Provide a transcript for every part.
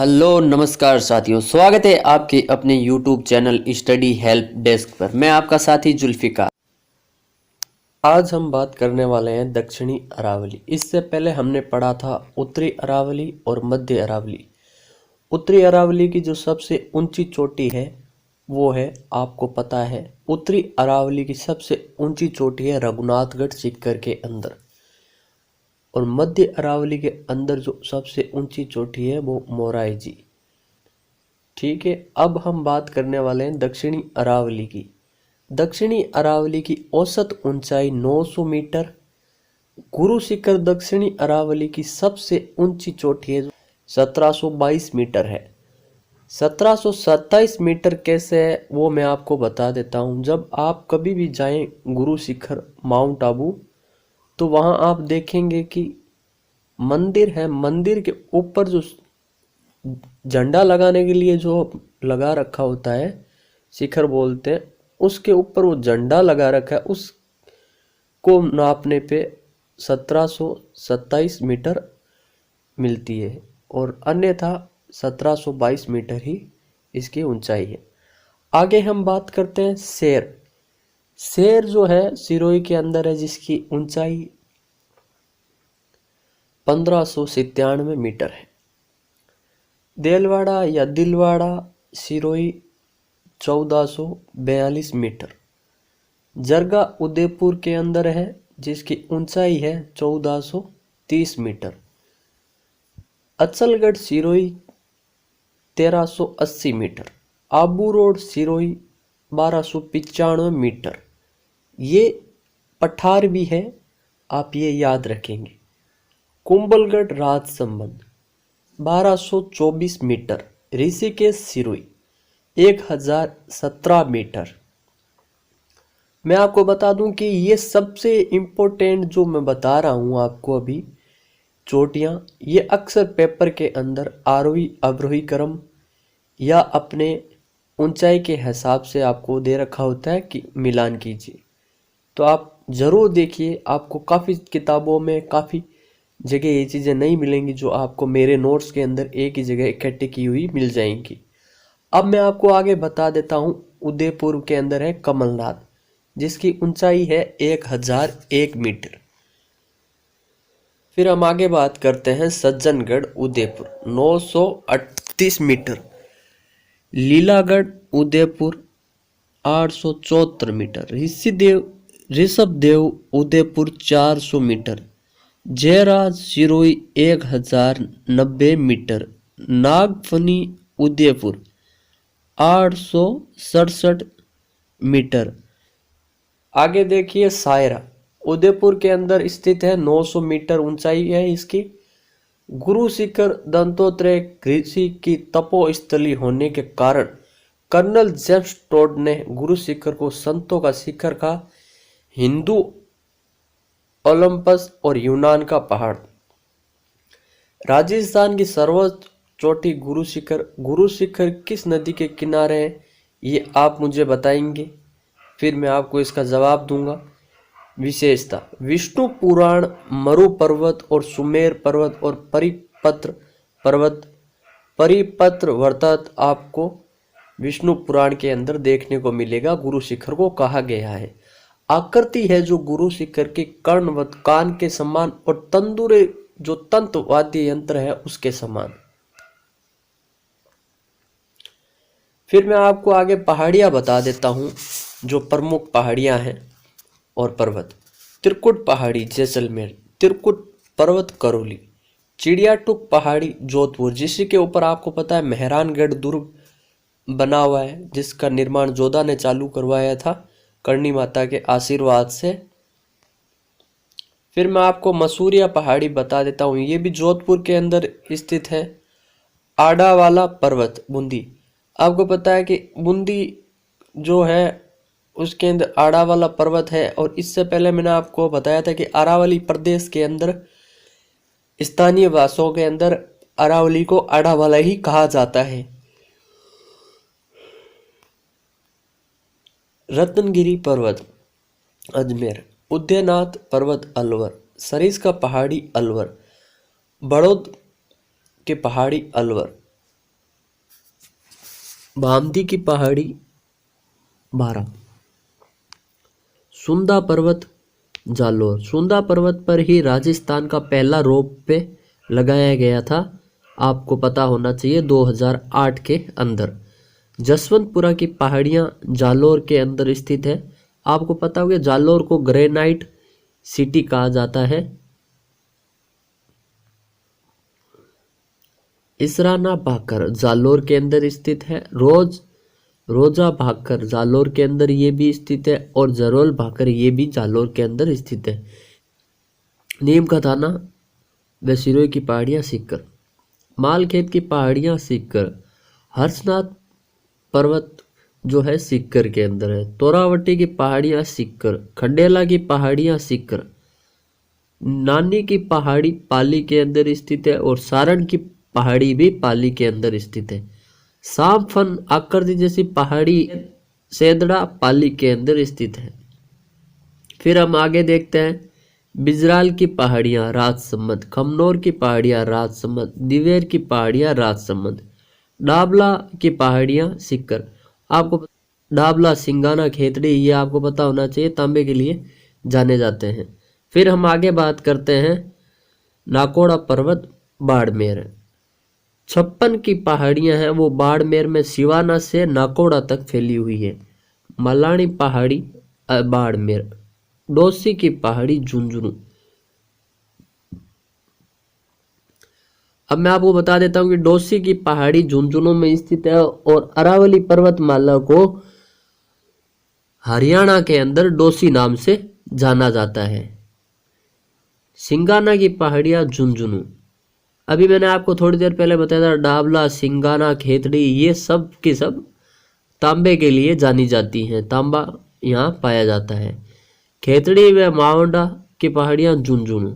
Hello नमस्कार साथियों, स्वागत है आपके अपने YouTube channel study help desk पर। मैं आपका साथी जुल्फिकार। आज हम बात करने वाले हैं दक्षिणी अरावली। इससे पहले हमने पढ़ा था उत्तरी अरावली और मध्य अरावली। उत्तरी अरावली की जो सबसे ऊंची चोटी है वो है, आपको पता है, उत्तरी अरावली की सबसे ऊंची चोटी है रघुनाथगढ़ सीकर के अंदर। और मध्य अरावली के अंदर जो सबसे ऊंची चोटी है वो मोराई जी। ठीक है, अब हम बात करने वाले हैं दक्षिणी अरावली की। दक्षिणी अरावली की औसत ऊंचाई 900 मीटर। गुरु शिखर दक्षिणी अरावली की सबसे ऊंची चोटी है 1722 मीटर है। 1727 मीटर कैसे है वो मैं आपको बता देता हूँ। जब आप कभी भी जाएं गुरु शिखर माउंट आबू, तो वहाँ आप देखेंगे कि मंदिर है। मंदिर के ऊपर जो झंडा लगाने के लिए जो लगा रखा होता है, शिखर बोलते हैं, उसके ऊपर वो झंडा लगा रखा है। उसको नापने पे 1727 मीटर मिलती है और अन्यथा 1722 मीटर ही इसकी ऊंचाई है। आगे हम बात करते हैं शेर। शेर जो है सिरोही के अंदर है, जिसकी ऊंचाई 1597 मीटर है। देलवाड़ा या दिलवाड़ा सिरोही 1442 मीटर। जरगा उदयपुर के अंदर है, जिसकी ऊंचाई है 1430 metre. Achalgarh Sirohi 1380 metre. Abu Road Sirohi 1295 metre. ये पठार भी है, आप ये याद रखेंगे। कुंभलगढ़ राजसमंद 1224 मीटर। ऋषिकेश सिरोही 1017 मीटर। मैं आपको बता दूं कि ये सबसे इम्पोर्टेंट जो मैं बता रहा हूं आपको अभी चोटियां, ये अक्सर पेपर के अंदर आरोही अवरोही क्रम या अपने ऊंचाई के हिसाब से आपको दे रखा होता है कि मिलान कीजिए। तो आप ज़रूर देखिए, आपको काफ़ी किताबों में काफ़ी जगह ये चीज़ें नहीं मिलेंगी जो आपको मेरे नोट्स के अंदर एक ही जगह इकट्ठी की हुई मिल जाएंगी। अब मैं आपको आगे बता देता हूँ। उदयपुर के अंदर है कमलनाथ, जिसकी ऊंचाई है 1001 मीटर। फिर हम आगे बात करते हैं Sajjangarh Udaipur 938 metre. Lilagarh Udaipur 874 metre. Rishabhdev Udaipur 400 metre. Jayraj Sirohi 1090 metre. Nagphani Udaipur 867 metre. आगे देखिए सायरा उदयपुर के अंदर स्थित है, 900 मीटर ऊंचाई है इसकी। गुरु शिखर दत्तात्रेय ऋषि की तपोस्थली होने के कारण कर्नल जेम्स टोड ने गुरु शिखर को संतों का शिखर का, हिंदू ओलंपस और यूनान का पहाड़। राजस्थान की सर्वोच्च चोटी गुरु शिखर। गुरु शिखर किस नदी के किनारे है ये आप मुझे बताएंगे, फिर मैं आपको इसका जवाब दूंगा। विशेषता: विष्णु पुराण, मरु पर्वत और सुमेर पर्वत और परिपत्र पर्वत। परिपत्र पर्वत आपको विष्णु पुराण के अंदर देखने को मिलेगा। गुरु शिखर को कहा गया है। आकृति है जो गुरु शिखर के कर्णवत कान के समान और तंदुरे जो तंत्र वाद्य यंत्र है उसके समान। फिर मैं आपको आगे पहाड़ियां बता देता हूं, जो प्रमुख पहाड़ियां हैं और पर्वत। त्रिकुट पहाड़ी जैसलमेर। त्रिकुट पर्वत करौली। चिड़ियाटुक पहाड़ी जोधपुर, जिसके ऊपर आपको पता है मेहरानगढ़ दुर्ग बना हुआ है, जिसका निर्माण जोधा ने चालू करवाया था करणी माता के आशीर्वाद से। फिर मैं आपको मसूरिया पहाड़ी बता देता हूँ, ये भी जोधपुर के अंदर स्थित है। आडावाला पर्वत बूंदी। आपको पता है कि बूंदी जो है उसके अंदर आडावाला पर्वत है, और इससे पहले मैंने आपको बताया था कि अरावली प्रदेश के अंदर स्थानीय भाषाओं के अंदर अरावली को आडावाला ही कहा जाता है। रत्नगिरी पर्वत अजमेर। उदयनाथ पर्वत अलवर। सरिस्का पहाड़ी अलवर। बड़ौद के पहाड़ी अलवर। भामती की पहाड़ी 12, सुंदा पर्वत जालोर। सुंदा पर्वत पर ही राजस्थान का पहला रोप वे लगाया गया था, आपको पता होना चाहिए 2008 के अंदर। जसवंतपुरा की पहाड़ियाँ जालोर के अंदर स्थित है। आपको पता होगा जालोर को ग्रेनाइट सिटी कहा जाता है। इसराना भाकर जालोर के अंदर स्थित है। रोजा भाकर जालोर के अंदर ये भी स्थित है और जरोल भाकर ये भी जालोर के अंदर स्थित है। नीम का थाना व सिरोही की पहाड़ियाँ सीकर, मालखेत की पहाड़ियाँ सीकर, हर्षनाथ पर्वत जो है सीकर के अंदर है। तोरावटी की पहाड़ियाँ सीकर, खंडेला की पहाड़ियाँ सीकर, नानी की पहाड़ी पाली के अंदर स्थित है और सारण की पहाड़ी भी पाली के अंदर स्थित है। सांपफन आकृति जैसी पहाड़ी सेदड़ा पाली के अंदर स्थित है। फिर हम आगे देखते हैं बिजराल की पहाड़ियाँ राजसमंद, खमनोर की पहाड़ियाँ राजसमंद, दिवेर की पहाड़ियाँ राजसमंद, डाबला की पहाड़ियाँ सीकर। आपको डाबला सिंगाना खेतड़ी ये आपको पता होना चाहिए, तांबे के लिए जाने जाते हैं। फिर हम आगे बात करते हैं नाकोड़ा पर्वत बाड़मेर। 56 की पहाड़ियां हैं वो बाड़मेर में सिवाना से नाकोड़ा तक फैली हुई है। मलानी पहाड़ी बाड़मेर, डोसी की पहाड़ी झुंझुनू। अब मैं आपको बता देता हूँ कि डोसी की पहाड़ी झुंझुनू में स्थित है और अरावली पर्वतमाला को हरियाणा के अंदर डोसी नाम से जाना जाता है। सिंगाना की पहाड़ियां झुंझुनू, अभी मैंने आपको थोड़ी देर पहले बताया था डाबला सिंगाना खेतड़ी ये सब की सब तांबे के लिए जानी जाती हैं, तांबा यहाँ पाया जाता है। खेतड़ी व मावंडा की पहाड़ियाँ झुंझुनू,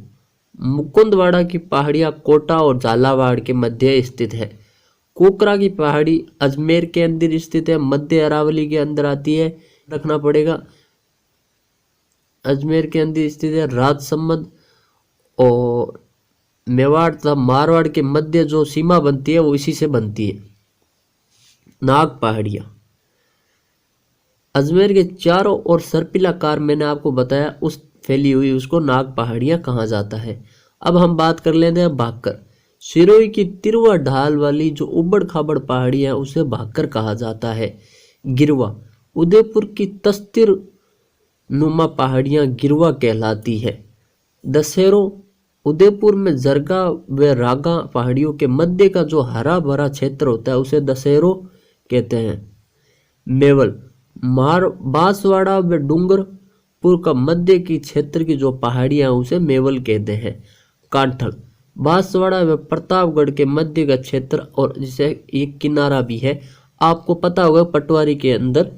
मुकुंदवाड़ा की पहाड़ियाँ कोटा और झालावाड़ के मध्य स्थित है। कुकरा की पहाड़ी अजमेर के अंदर स्थित है, मध्य अरावली के अंदर आती है, रखना पड़ेगा। अजमेर के अंदर स्थित है। राजसमंद और मेवाड़ तथा मारवाड़ के मध्य जो सीमा बनती है वो इसी से बनती है। नाग पहाड़ियाँ अजमेर के चारों ओर सर्पिलाकार मैंने आपको बताया उस फैली हुई उसको नाग पहाड़ियाँ कहा जाता है। अब हम बात कर लेते हैं भाकर। सिरोही की तिरवा ढाल वाली जो उबड़ खाबड़ पहाड़ियाँ उसे भाकर कहा जाता है। गिरवा उदयपुर की तस्तिर नुमा पहाड़ियाँ गिरवा कहलाती है। दशहरों उदयपुर में जरगा व रागा पहाड़ियों के मध्य का जो हरा भरा क्षेत्र होता है उसे दशहरों कहते हैं। मेवल बांसवाड़ा व डूंगरपुर का मध्य की क्षेत्र की जो पहाड़ियां उसे मेवल कहते हैं। कांठल बांसवाड़ा व प्रतापगढ़ के मध्य का क्षेत्र और जिसे एक किनारा भी है। आपको पता होगा पटवारी के अंदर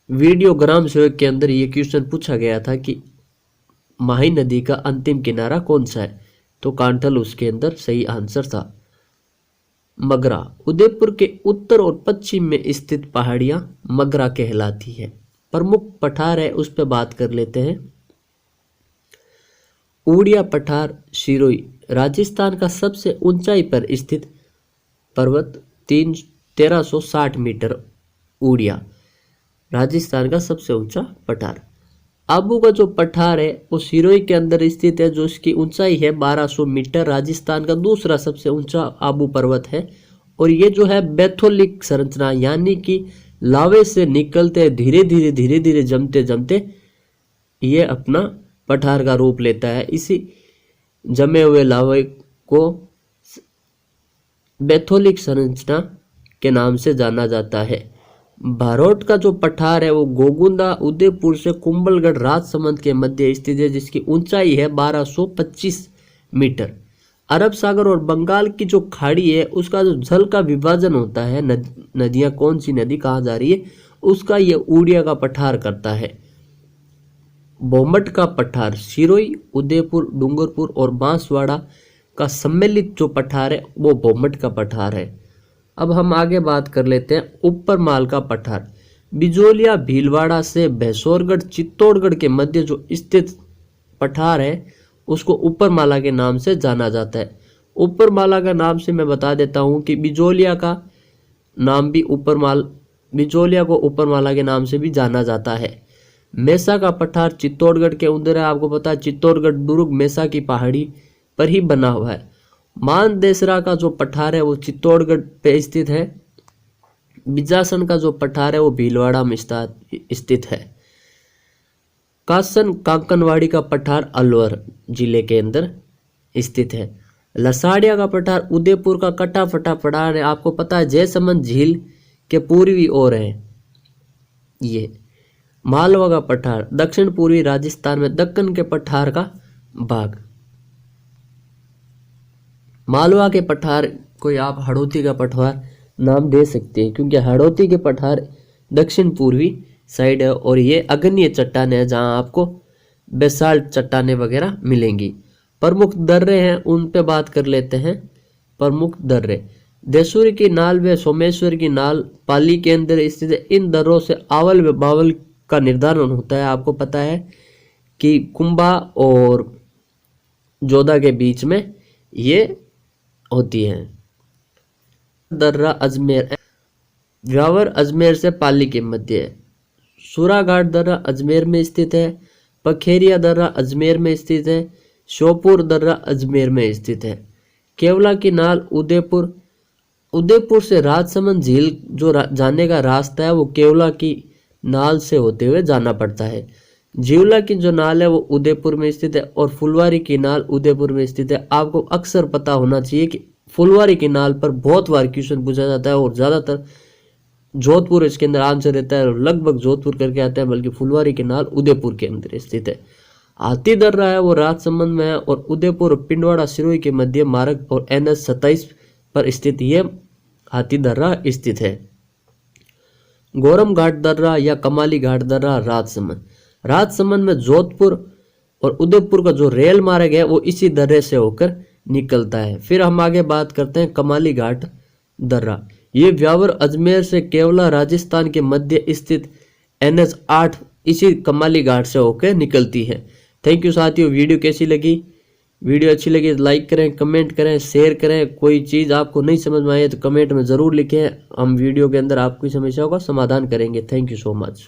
वीडियो ग्राम सेवक के अंदर ये क्वेश्चन पूछा गया था कि माही नदी का अंतिम किनारा कौन सा है, तो कांठल उसके अंदर सही आंसर था। मगरा उदयपुर के उत्तर और पश्चिम में स्थित पहाड़ियां मगरा कहलाती है। प्रमुख पठार है उस पर बात कर लेते हैं। उड़िया पठार सिरोही राजस्थान का सबसे ऊंचाई पर स्थित पर्वत 1360 मीटर। उड़िया राजस्थान का सबसे ऊंचा पठार। आबू का जो पठार है वो सिरोही के अंदर स्थित है, जो इसकी ऊंचाई है 1200 मीटर। राजस्थान का दूसरा सबसे ऊंचा आबू पर्वत है और ये जो है बैथोलिक संरचना यानी कि लावे से निकलते धीरे धीरे जमते जमते ये अपना पठार का रूप लेता है। इसी जमे हुए लावे को बैथोलिक संरचना के नाम से जाना जाता है। भारोट का जो पठार है वो गोगुंदा उदयपुर से कुंभलगढ़ राजसमंद के मध्य स्थित है, जिसकी ऊंचाई है 1225 मीटर। अरब सागर और बंगाल की जो खाड़ी है उसका जो जल का विभाजन होता है, नदियां कौन सी नदी कहाँ जा रही है, उसका ये उड़िया का पठार करता है। बोमट का पठार सिरोही उदयपुर डूंगरपुर और बांसवाड़ा का सम्मिलित जो पठार है वो बोमट का पठार है। अब हम आगे बात कर लेते हैं ऊपर माल का पठार। बिजोलिया भीलवाड़ा से भैंसोरगढ़ चित्तौड़गढ़ के मध्य जो स्थित पठार है उसको ऊपर माला के नाम से जाना जाता है। ऊपरमाला का नाम से मैं बता देता हूँ कि बिजोलिया का नाम भी बिजोलिया को ऊपरमाला के नाम से भी जाना जाता है। मेसा का पठार चित्तौड़गढ़ के अंदर है। आपको पता है चित्तौड़गढ़ दुर्ग मेसा की पहाड़ी पर ही बना हुआ है। मानदेसरा का जो पठार है वो चित्तौड़गढ़ पे स्थित है। बिजासन का जो पठार है वो भीलवाड़ा में स्थित है। कासन कांकनवाड़ी का पठार अलवर जिले के अंदर स्थित है। लसाड़िया का पठार उदयपुर का कटा फटा पठार है। आपको पता है जयसमंद झील के पूर्वी ओर है ये। मालवा का पठार दक्षिण पूर्वी राजस्थान में दक्कन के पठार का भाग। मालवा के पठार को आप हड़ौती का पठार नाम दे सकते हैं, क्योंकि हड़ौती के पठार दक्षिण पूर्वी साइड है और ये अग्नीय चट्टान है जहां आपको बेसाल्ट चट्टानें वगैरह मिलेंगी। प्रमुख दर्रे हैं उन पे बात कर लेते हैं। प्रमुख दर्रे देसूरी की नाल व सोमेश्वर की नाल पाली के अंदर स्थित है। इन दर्रों से आवल व बावल का निर्धारण होता है। आपको पता है कि कुंभा और जोधा के बीच में ये होती है। दर्रा अजमेर व्यावर अजमेर से पाली के मध्य है। सूराघाट दर्रा अजमेर में स्थित है। पखेरिया दर्रा अजमेर में स्थित है। श्योपुर दर्रा अजमेर में स्थित है। केवला की नाल उदयपुर से राजसमंद झील जो जाने का रास्ता है वो केवला की नाल से होते हुए जाना पड़ता है। जीवला की जो नाल है वो उदयपुर में स्थित है और फुलवारी की नाल उदयपुर में स्थित है। आपको अक्सर पता होना चाहिए कि फुलवारी की नाल पर बहुत बार क्वेश्चन पूछा जाता है और ज्यादातर जोधपुर इसके अंदर आंसर रहता है और लगभग जोधपुर करके आता है, बल्कि फुलवारी की नाल उदयपुर के अंदर स्थित है। हाथी दर्रा है वो राजसमंद में है और उदयपुर और पिंडवाड़ा सिरोही के मध्य मार्ग और NH 27 पर स्थित ये हाथी दर्रा स्थित है। गोरम घाट दर्रा या कमाली घाट दर्रा राजसमंद में जोधपुर और उदयपुर का जो रेल मार्ग है वो इसी दर्रे से होकर निकलता है। फिर हम आगे बात करते हैं कमाली घाट दर्रा। ये व्यावर अजमेर से केवला राजस्थान के मध्य स्थित NH 8 इसी कमाली घाट से होकर निकलती है। थैंक यू साथियों। वीडियो कैसी लगी? वीडियो अच्छी लगी तो लाइक करें, कमेंट करें, शेयर करें। कोई चीज़ आपको नहीं समझ में आई तो कमेंट में ज़रूर लिखें। हम वीडियो के अंदर आपकी समस्याओं का समाधान करेंगे। Thank you so much.